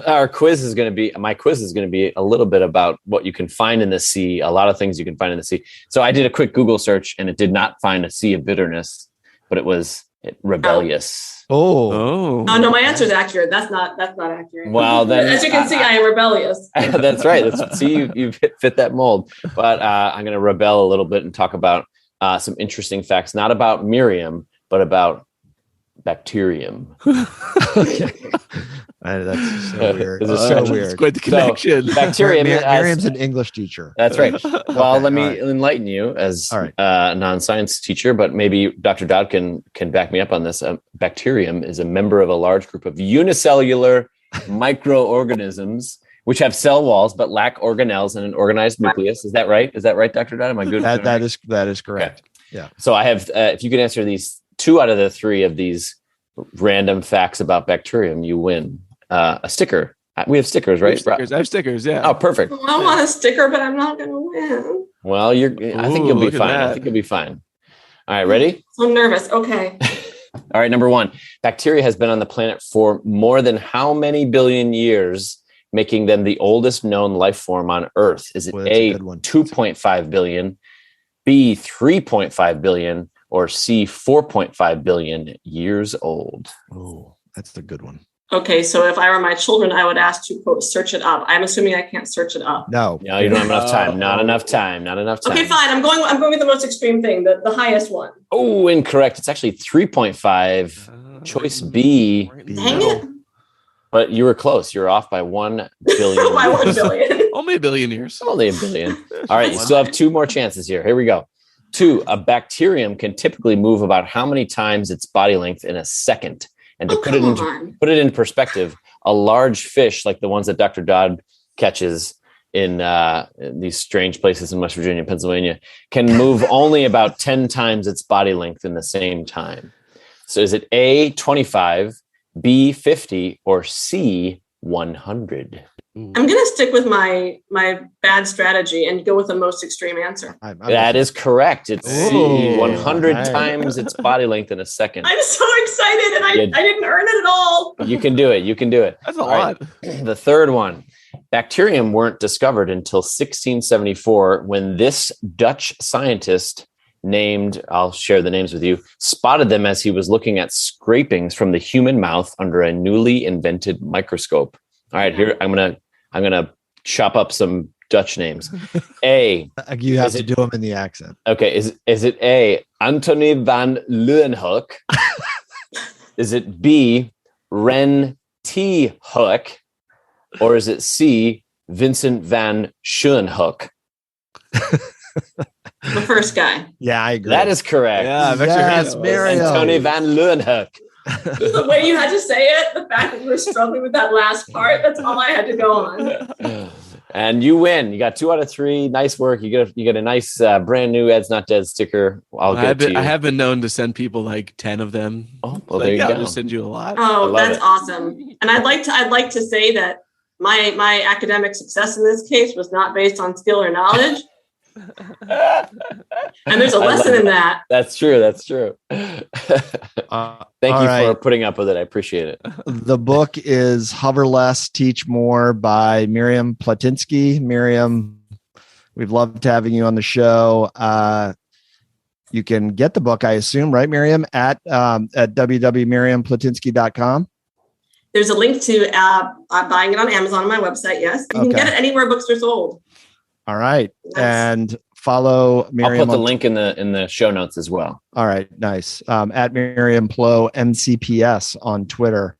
our quiz is going to be, my quiz is going to be a little bit about what you can find in the sea, a lot of things you can find in the sea. So I did a quick Google search, and it did not find a sea of bitterness, but it was rebellious. Oh, no, my answer is accurate. That's not accurate. Well, then, as you can see, I am rebellious. That's right. See, you fit that mold. But I'm going to rebel a little bit and talk about some interesting facts, not about Miriam, but about bacterium. That's so weird. This is So strange. weird. It's quite the connection. Bacterium. Miriam's an English teacher. That's right. Well, Okay, let me all right. enlighten you as All right. a non-science teacher, but maybe Dr. Dodd can back me up on this. Bacterium is a member of a large group of unicellular microorganisms which have cell walls but lack organelles and an organized nucleus. Is that right? Is that right, Dr. Dodd? Am I good? That is correct. Okay. Yeah. So I have, if you can answer these 2 out of the 3 of these random facts about bacterium, you win a sticker. We have stickers, right? I have stickers. Yeah. Oh, perfect. Well, I want a sticker, but I'm not going to win. Well, I think you'll be look at fine. that. I think you'll be fine. All right, ready? I'm nervous. Okay. All right, number 1. Bacteria has been on the planet for more than how many billion years, making them the oldest known life form on Earth? Is it Well, that's a A, good one. 2.5 billion, B, 3.5 billion, or C, 4.5 billion years old? Oh, that's the good one. Okay. So if I were my children, I would ask to quote, search it up. I'm assuming I can't search it up. No. No, you don't have enough time. Not enough time. Not enough time. Okay, fine. I'm going with the most extreme thing, the highest one. Oh, incorrect. It's actually 3.5. Choice B. Dang it. But you were close. You're off by 1 billion. By 1 billion. Only a billion years. Only a billion. All right, you still have 2 more chances here. Here we go. 2, a bacterium can typically move about how many times its body length in a second? And to put it in perspective, a large fish like the ones that Dr. Dodd catches in these strange places in West Virginia and Pennsylvania can move only about 10 times its body length in the same time. So is it A, 25, B, 50, or C, 100? I'm going to stick with my bad strategy and go with the most extreme answer. That is correct. It's C, 100 nice. times its body length in a second. I'm so excited, and I didn't earn it at all. You can do it. You can do it. That's a All lot. right. The third one. Bacterium weren't discovered until 1674 when this Dutch scientist named, I'll share the names with you, spotted them as he was looking at scrapings from the human mouth under a newly invented microscope. All right, here I'm gonna chop up some Dutch names. A. You have to do them in the accent. Okay, is it A, Anthony van Leeuwenhoek? Is it B, Ren T. Hoek? Or is it C, Vincent van Schoenhoek? The first guy. Yeah, I agree. That is correct. Yeah, I've actually heard that one. Miriam. Anthony van Leeuwenhoek. The way you had to say it, the fact that you were struggling with that last part, that's all I had to go on. And you win. You got 2 out of 3. Nice work. You get a nice brand new Ed's Not Dead sticker. I'll get it to you. I have been known to send people like 10 of them. Oh, well, there you I'll go. just send you a lot. Oh, love that's it. awesome. And I'd like to say that my academic success in this case was not based on skill or knowledge. And there's a lesson in that. That's true. That's true. Thank you for putting up with it. I appreciate it. The book is Hover Less, Teach More by Miriam Plotinsky. Miriam, we've loved having you on the show. You can get the book, I assume, right, Miriam, at www.miriamplotinsky.com. There's a link to buying it on Amazon on my website. Yes, you can get it anywhere books are sold. All right. Yes. And follow Miriam. I'll put the link in the show notes as well. All right. Nice. At Miriam Plo MCPS on Twitter.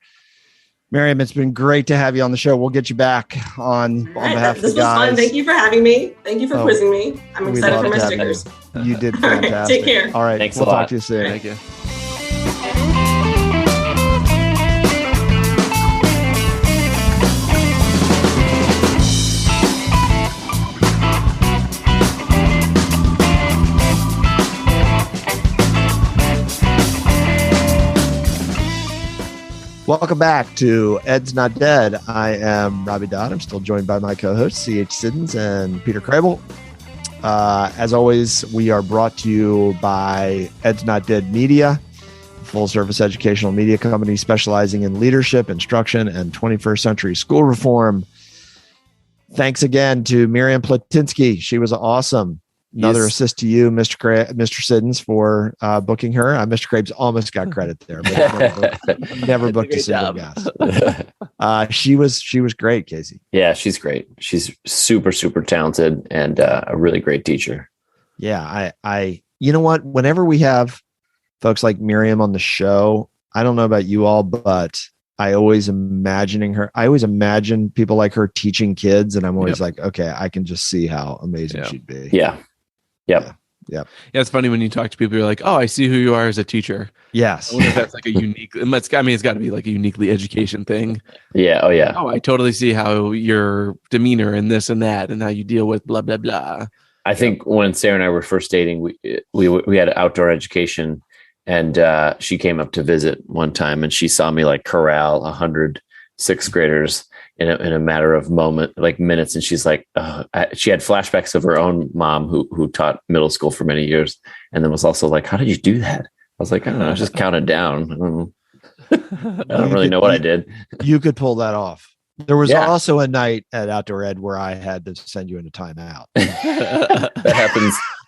Miriam, it's been great to have you on the show. We'll get you back on behalf of the guys. This was fun. Thank you for having me. Thank you for quizzing me. I'm excited for my stickers. You did fantastic. Take care. All right. Thanks we'll a lot. talk to you soon. Thank you. Welcome back to Ed's Not Dead. I am Robbie Dodd. I'm still joined by my co-hosts, C.H. Siddons and Peter Crable. As always, we are brought to you by Ed's Not Dead Media, a full-service educational media company specializing in leadership, instruction, and 21st century school reform. Thanks again to Miriam Plotinsky. She was awesome. Another assist to you, Mr. Siddons, for booking her. Mr. Krabs almost got credit there, but never booked a single guest. She was great, Casey. Yeah, she's great. She's super, super talented and a really great teacher. Yeah, I you know what? Whenever we have folks like Miriam on the show, I don't know about you all, but I always imagine people like her teaching kids, and I'm always like, okay, I can just see how amazing she'd be. Yeah. Yep. Yeah. Yeah, it's funny when you talk to people, you're like, oh, I see who you are as a teacher. Yes. I wonder if that's like a unique, it's got to be like a uniquely education thing. Yeah. Oh, yeah. Oh, I totally see how your demeanor and this and that and how you deal with blah, blah, blah. I think when Sarah and I were first dating, we had outdoor education, and she came up to visit one time, and she saw me like corral 100 sixth graders in a matter of minutes. And she's like, she had flashbacks of her own mom who taught middle school for many years. And then was also like, how did you do that? I was like, I don't know. I just counted down. I don't really know what I did. You could pull that off. There was also a night at Outdoor Ed where I had to send you into timeout.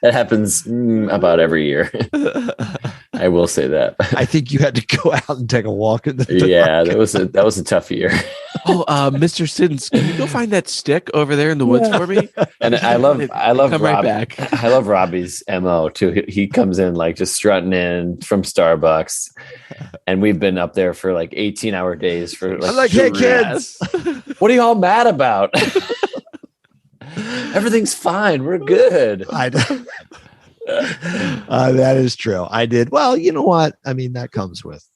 That happens about every year. I will say that. I think you had to go out and take a walk in the dark. Yeah, that was a tough year. Oh, Mr. Siddons, can you go find that stick over there in the woods for me? And I love come right back. I love Robbie's MO too. He comes in like just strutting in from Starbucks, and we've been up there for like 18-hour days for like. I'm like, hey kids, what are you all mad about? Everything's fine. We're good. I know. That is true. I did. Well, you know what? I mean, that comes with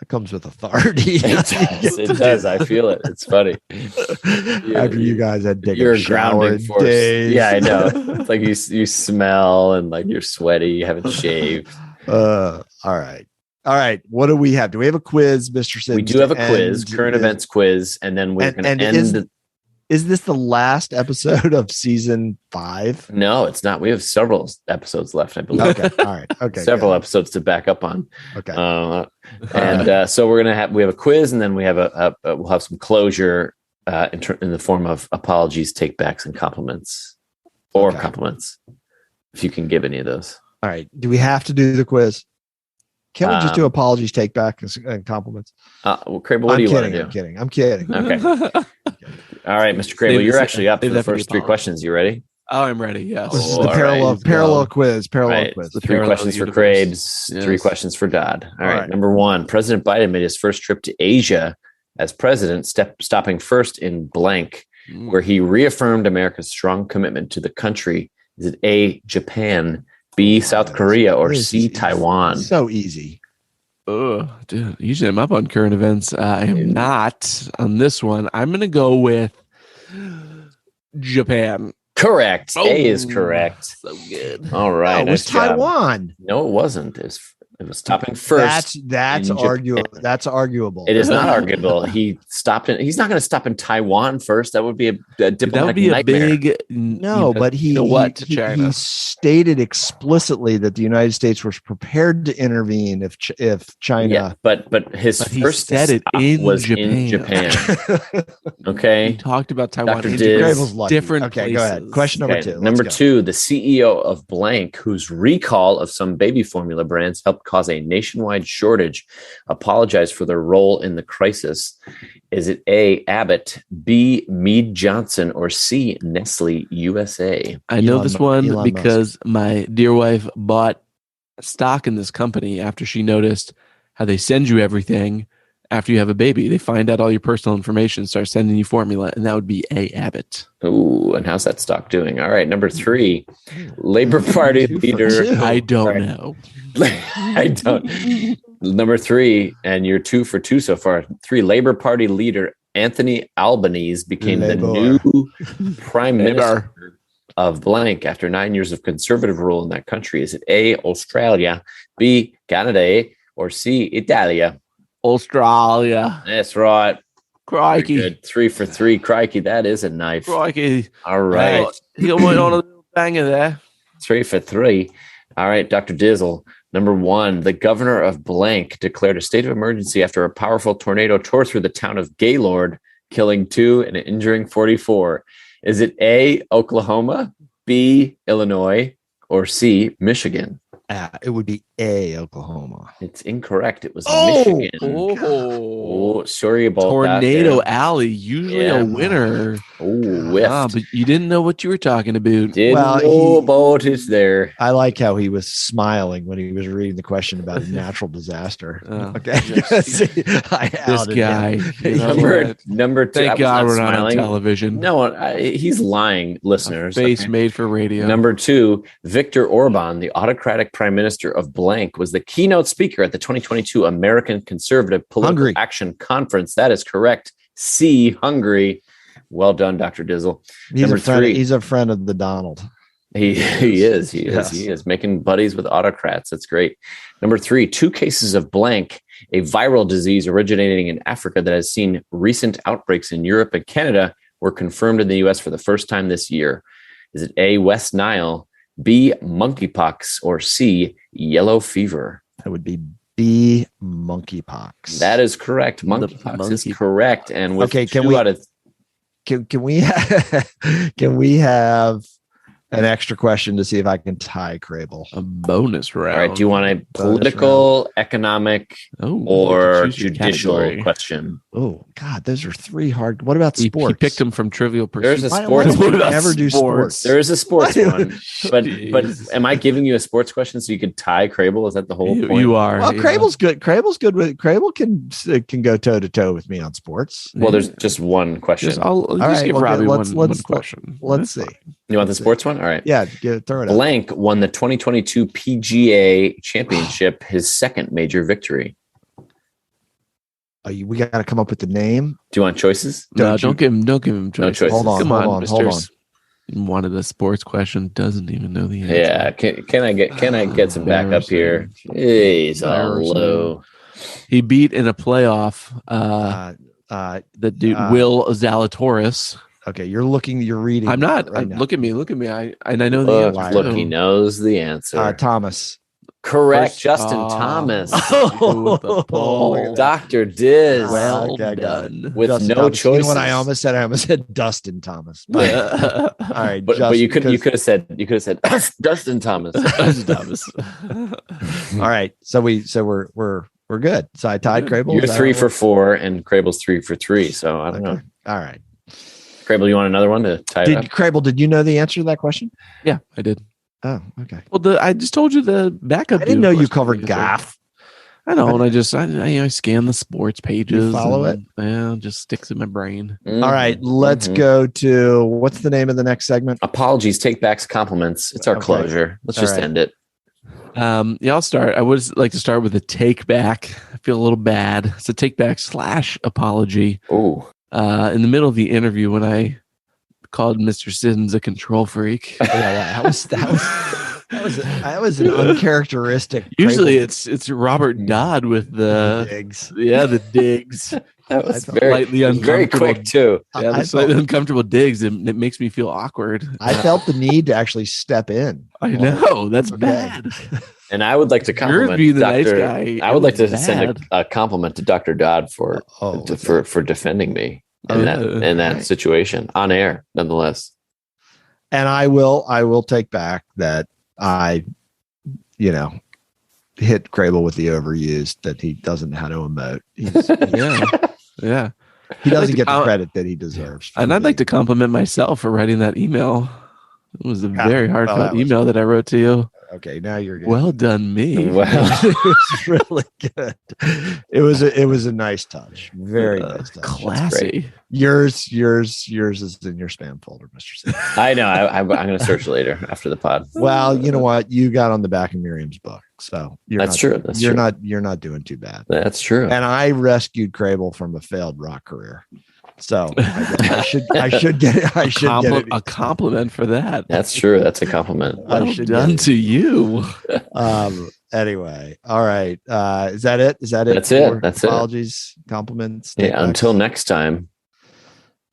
authority. It does. I feel it. It's funny. After you guys had taken you're a shower force. days. Yeah, I know. It's like you smell and like you're sweaty. You haven't shaved. All right. What do we have? Do we have a quiz, Mr. Siddons? We do have a quiz, current events quiz, and then we're going to end. Is this the last episode of season 5? No, it's not. We have several episodes left, I believe. Okay. All right. Okay. Several episodes to back up on. Okay. So we have a quiz, and then we have we'll have some closure in the form of apologies, takebacks, and compliments, or compliments, if you can give any of those. All right. Do we have to do the quiz? Can't we just do apologies, takebacks, and compliments? Well, Crable, what do you want to do? I'm kidding. Okay. All right, Mr. Crable, you're actually up for the first 3 questions. You ready? Oh, I'm ready. Yes. This is the parallel quiz. Parallel quiz. 3 questions for Crabes, 3 questions for Dodd. All right. Number 1, President Biden made his first trip to Asia as president, stopping first in blank, where he reaffirmed America's strong commitment to the country. Is it A, Japan, B, South Korea, or C, Taiwan? So easy. Oh, dude. Usually I'm up on current events. I am not on this one. I'm going to go with Japan. Correct. Oh, A is correct. So good. All right. No, it was Taiwan. No, it wasn't. It was stopping first. That's arguable. That's arguable. It is not arguable. He stopped in. He's not going to stop in Taiwan first. That would be a diplomatic that would be nightmare. A big no. But he China. He stated explicitly that the United States was prepared to intervene if China. Yeah, but his first said it was in Japan. Okay, he talked about Taiwan. Dr. Different. Okay, places. go ahead. Question number 2. Number 2, the CEO of blank, whose recall of some baby formula brands helped cause a nationwide shortage, apologized for their role in the crisis. Is it A, Abbott, B, Mead Johnson, or C, Nestle USA? I know this one because my dear wife bought stock in this company after she noticed how they send you everything after you have a baby. They find out all your personal information, start sending you formula, and that would be A, Abbott. Ooh, and how's that stock doing? All right, number 3, Labor Party leader. I don't know. I don't. Number 3, and you're 2 for 2 so far. 3, Labor Party leader Anthony Albanese became the new prime minister of blank after 9 years of conservative rule in that country. Is it A, Australia, B, Canada, or C, Italia? Australia. That's right. Crikey. Good. 3 for 3. Crikey, that is a knife. Crikey. All right. You got one on a little banger there. 3 for 3. All right, Dr. Dizzle. Number 1, the governor of blank declared a state of emergency after a powerful tornado tore through the town of Gaylord, killing 2 and injuring 44. Is it A, Oklahoma, B, Illinois, or C, Michigan? It would be A, Oklahoma. It's incorrect. It was Oh! Michigan. Oh, Sorry about Tornado that. Alley, usually Yeah. a winner. Oh, whiffed. But you didn't know what you were talking about. Didn't know about it there. I like how he was smiling when he was reading the question about a natural disaster. Oh, Okay. See, I This outed guy. him. You know, Number 2. thank God we're not on smiling. television. No, he's lying, listeners. Face made for radio. Number 2, Viktor Orban, the autocratic prime minister of blank, was the keynote speaker at the 2022 American Conservative Political Hungary. Action Conference. That is correct. C, Hungary. Well done, Dr. Dizzle. Number 3. He's a friend of the Donald. He is making buddies with autocrats. That's great. Number 3, 2 cases of blank, a viral disease originating in Africa that has seen recent outbreaks in Europe and Canada, were confirmed in the US for the first time this year. Is it A, West Nile, B, monkeypox, or C, yellow fever? That would be B, monkeypox. That is correct. Monkeypox is correct. And with Okay, can we can we have an extra question to see if I can tie Crable? A bonus round. all right, do you want a political, economic, or judicial question? Oh God, those are 3 hard. What about sports? He picked them from Trivial Pursuit. There's a Why sports don't we one. ever do sports? There is a sports one, but Jeez. am I giving you a sports question so you could tie Crable? Is that the whole point? You are. Well, yeah. Crable's good. Crable's good with Crable can go toe to toe with me on sports. Well, there's just one question. I'll just give well, Robbie let's- one let's- question. Let's see. You want the sports one? All right. Yeah, throw it out. Blank won the 2022 PGA Championship, his second major victory. We got to come up with the name. Do you want choices? No, don't give him choices. No choices. Hold on, Come hold on, on, misters. Wanted a sports question, doesn't even know the answer. Yeah. Can I get some backup here? Jeez, low. He beat in a playoff the dude Will Zalatoris. Okay, you're reading. I'm not. right now. Look at me. I know the answer. Look, he knows the answer. Thomas. Correct, Justin Thomas. Ooh, the ball. Dr. Diz. Well Okay, done. With Justin no Thomas. choices. You know what I almost said? I almost said Dustin Thomas. But, all right, but you could have said Dustin Thomas. All right, so we're good. So I tied Crable. You're 3 for 4, and Crable's 3 for 3. So I don't know. All right, Crable, you want another one to tie it up? Crable, did you know the answer to that question? Yeah, I did. Oh, okay. Well, I just told you the backup. I didn't know you dude covered question. golf. I know, and I scan the sports pages. You follow it? Yeah, it just sticks in my brain. Mhm. All right, let's go to what's the name of the next segment? Apologies, take backs, compliments. It's our Okay. closure. Let's All just right. end it. Yeah, I'll start. I would like to start with a take back. I feel a little bad. It's a take back / apology. Oh, In the middle of the interview, when I called Mr. Siddons a control freak. Yeah, that was an uncharacteristic. Usually Crable it's Robert Dodd with the digs. the digs. that was slightly very uncomfortable. quick too. Yeah, the slightly uncomfortable digs. It makes me feel awkward. I felt the need to actually step in. I know that's Okay. bad. And I would like to compliment being the nice Dr. guy. I would like to Bad. send a compliment to Dr. Dodd for defending me in that situation on air, nonetheless. And I will take back that I, hit Crable with the overused that he doesn't know how to emote. Yeah. He doesn't to get the credit that he deserves. And I'd like to compliment myself for writing that email. It was a very heartfelt email that I wrote to you. Okay, now you're good. Well done, me. Wow. It was really good. It was a nice touch. Very nice touch. Classy. Yours is in your spam folder, Mr. C. I know. I'm going to search later after the pod. Well, you know what? You got on the back of Miriam's book, so That's true. You're not doing too bad. That's true. And I rescued Crable from a failed rock career, so I should get it. A compliment for that. That's true. That's a compliment. Well done to you. Anyway, all right. Is that it? That's it. That's it. Apologies, compliments. Yeah. Until next time.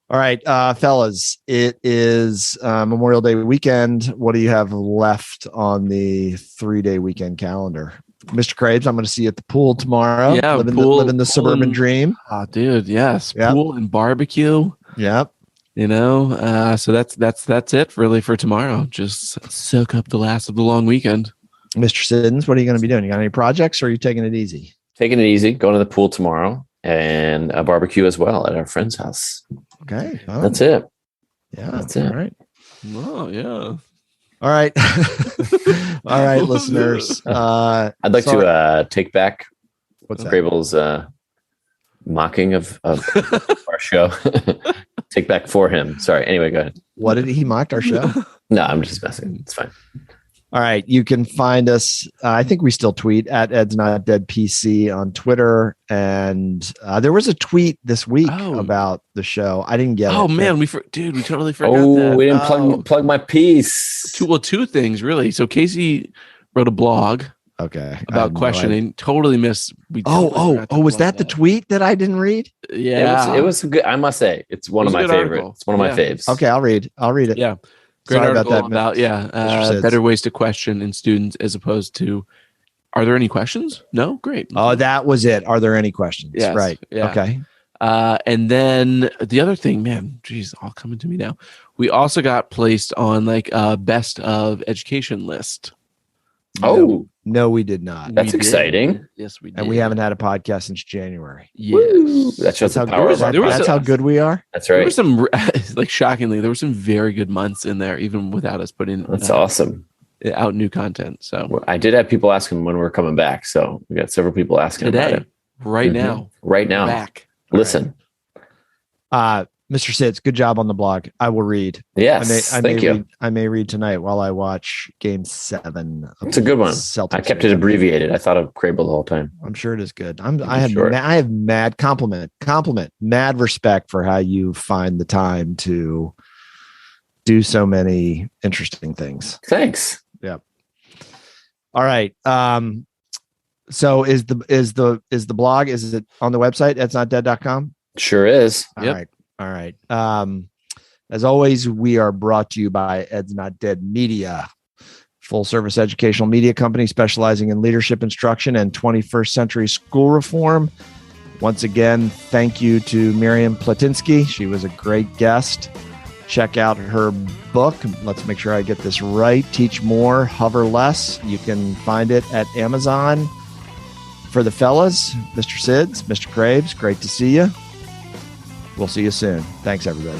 All right, fellas. It is Memorial Day weekend. What do you have left on the 3-day weekend calendar? Mr. Krabs, I'm going to see you at the pool tomorrow. Yeah, living the suburban dream. Oh, dude, yes. Yep. Pool and barbecue. Yep. So that's it really for tomorrow. Just soak up the last of the long weekend. Mr. Siddons, what are you going to be doing? You got any projects, or are you taking it easy? Taking it easy, going to the pool tomorrow, and a barbecue as well at our friend's house. Okay. That's it. Yeah. That's it. All right. Oh, yeah. All right. All right, listeners. I'd like to take back what's that? Grable's mocking of our show. Take back for him. Sorry. Anyway, go ahead. What did he mock our show? No, I'm just messing. It's fine. All right. You can find us. I think we still tweet at Ed's Not Dead PC on Twitter. And there was a tweet this week about the show. I didn't get it. Oh, man. We totally forgot that. We didn't plug my piece. Two things, really. So Casey wrote a blog about questioning. Totally missed. Was that the tweet that I didn't read? Yeah. It was good. I must say, it's one of my favorites. It's one of my faves. Okay. I'll read it. Yeah. Great article about better ways to question in students as opposed to, are there any questions? No? Great. Oh, that was it. Are there any questions? Yes. Right. Yeah. Okay. And then the other thing, man, geez, all coming to me now. We also got placed on like a best of education list. No, we did not. That's exciting. Yes, we did. And we haven't had a podcast since January. Yes. That shows the power of our That's how good we are. That's right. There were some, like shockingly, there were some very good months in there, even without us putting That's awesome. Out new content. So I did have people asking when we're coming back. So we got several people asking today, about it. Right now. Back. Listen. Mr. Sids, good job on the blog. I will read. Yes, thank you. I may read tonight while I watch Game 7. It's a good one. I kept it abbreviated. I thought of Crable the whole time. I'm sure it is good. I have mad compliment, mad respect for how you find the time to do so many interesting things. Thanks. Yeah. All right. So is the blog? Is it on the website? edsnotdead.com? Sure is. All right. As always, we are brought to you by Ed's Not Dead Media, full service educational media company specializing in leadership instruction and 21st century school reform. Once again, thank you to Miriam Plotinsky. She was a great guest. Check out her book. Let's make sure I get this right. Teach More, Hover Less. You can find it at Amazon. For the fellas, Mr. Sids, Mr. Graves, great to see you. We'll see you soon. Thanks, everybody.